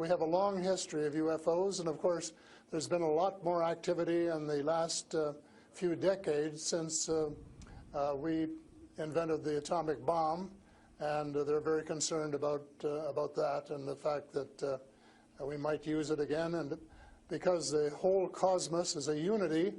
we have a long history of UFOs, and of course there's been a lot more activity in the last few decades since we invented the atomic bomb, and they're very concerned about that and the fact that we might use it again. And because the whole cosmos is a unity,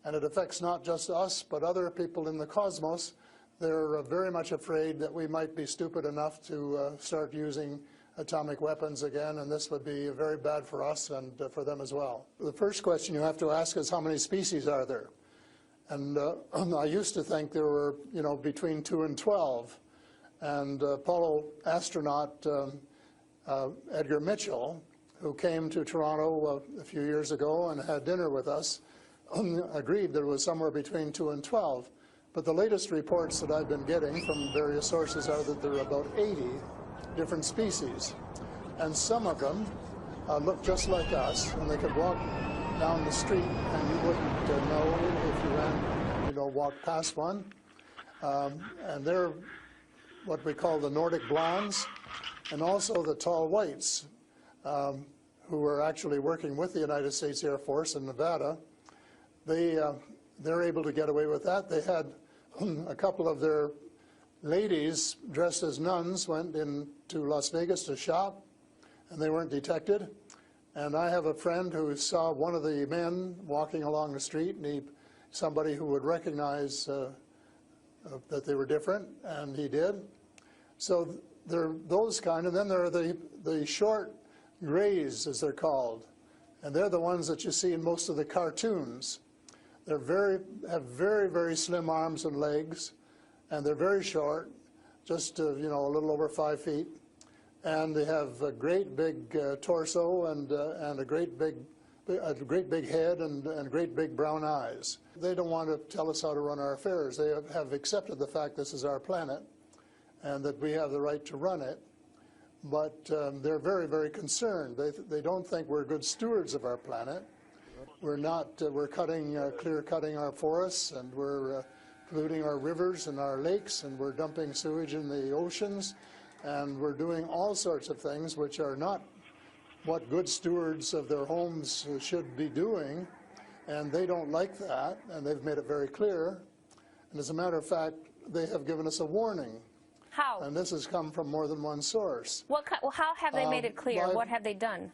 and it affects not just us but other people in the cosmos, they're very much afraid that we might be stupid enough to start using atomic weapons again, and this would be very bad for us and for them as well. The first question you have to ask is, how many species are there? And I used to think there were, between 2 and 12. And Apollo astronaut Edgar Mitchell, who came to Toronto a few years ago and had dinner with us, agreed there was somewhere between 2 and 12. But the latest reports that I've been getting from various sources are that there are about 80 different species. And some of them look just like us, and they could walk down the street and you wouldn't know if you ran, walked past one. And they're what we call the Nordic blondes, and also the tall whites, who are actually working with the United States Air Force in Nevada. They're able to get away with that. They had a couple of their ladies dressed as nuns went into Las Vegas to shop, and they weren't detected. And I have a friend who saw one of the men walking along the street, and somebody who would recognize that they were different, and he did. So there are those kind, and then there are the short grays, as they're called, and they're the ones that you see in most of the cartoons. They're have very, very slim arms and legs, and they're very short, just a little over 5 feet, and they have a great big torso and a great big head and great big brown eyes. They don't want to tell us how to run our affairs. They have accepted the fact this is our planet and that we have the right to run it, but they're very, very concerned. They don't think we're good stewards of our planet. We're not. We're clear-cutting our forests, and we're polluting our rivers and our lakes, and we're dumping sewage in the oceans, and we're doing all sorts of things which are not what good stewards of their homes should be doing, and they don't like that, and they've made it very clear. And as a matter of fact, they have given us a warning. How? And this has come from more than one source. How have they made it clear? What have they done?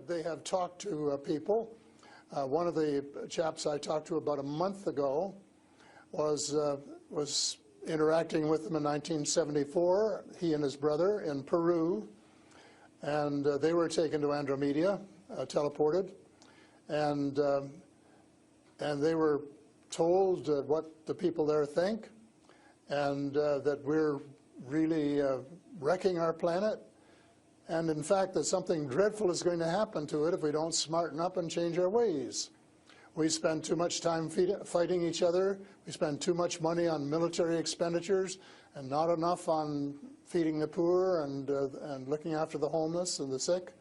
They have talked to people. One of the chaps I talked to about a month ago was interacting with them in 1974, he and his brother, in Peru, and they were taken to Andromeda, teleported, and they were told what the people there think, and that we're really wrecking our planet, and in fact that something dreadful is going to happen to it if we don't smarten up and change our ways. We spend too much time fighting each other. We spend too much money on military expenditures and not enough on feeding the poor and looking after the homeless and the sick,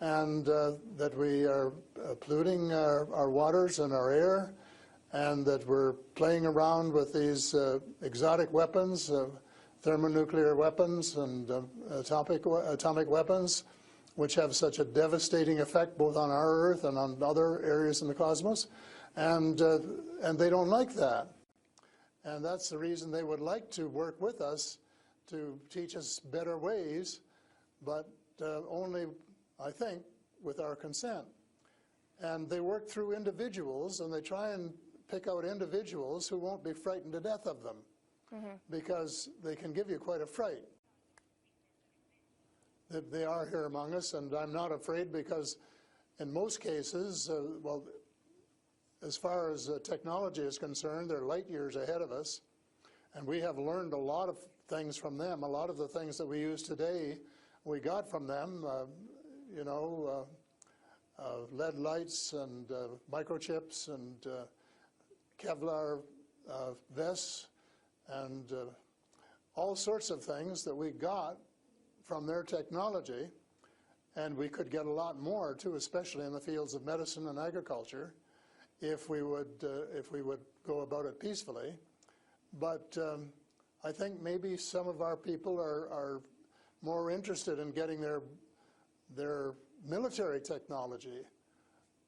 and that we are polluting our waters and our air, and that we're playing around with these exotic weapons, thermonuclear weapons and atomic weapons, which have such a devastating effect both on our Earth and on other areas in the cosmos, and they don't like that. And that's the reason they would like to work with us to teach us better ways, but only, I think, with our consent. And they work through individuals, and they try and pick out individuals who won't be frightened to death of them, because they can give you quite a fright. They are here among us, and I'm not afraid, because in most cases, well, as far as technology is concerned, they're light years ahead of us, and we have learned a lot of things from them. A lot of the things that we use today, we got from them, lead lights and microchips and Kevlar vests and all sorts of things that we got from their technology, and we could get a lot more too, especially in the fields of medicine and agriculture, if we would go about it peacefully. But I think maybe some of our people are more interested in getting their military technology.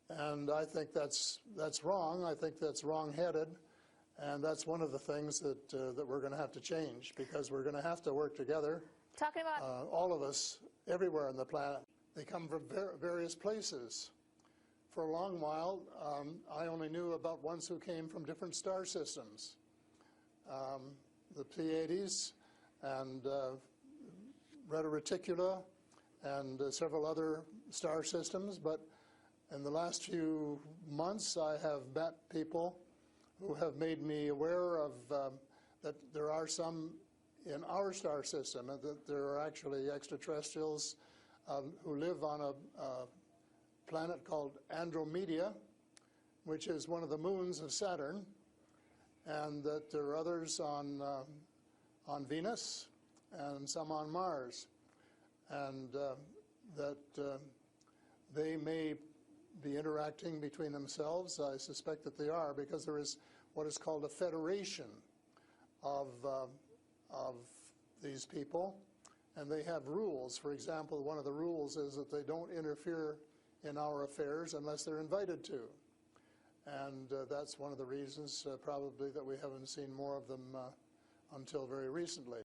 And I think that's wrong. I think that's wrong-headed. And that's one of the things that, that we're going to have to change, because we're going to have to work together. Talking about all of us, everywhere on the planet. They come from various places. For a long while, I only knew about ones who came from different star systems. The Pleiades and Reta Reticula and several other star systems. But in the last few months, I have met people who have made me aware of that there are some in our star system, and that there are actually extraterrestrials who live on a planet called Andromeda, which is one of the moons of Saturn, and that there are others on Venus and some on Mars, and that they may be interacting between themselves. I suspect that they are, because there is what is called a federation of these people, and they have rules. For example, one of the rules is that they don't interfere in our affairs unless they're invited to. And that's one of the reasons probably that we haven't seen more of them until very recently.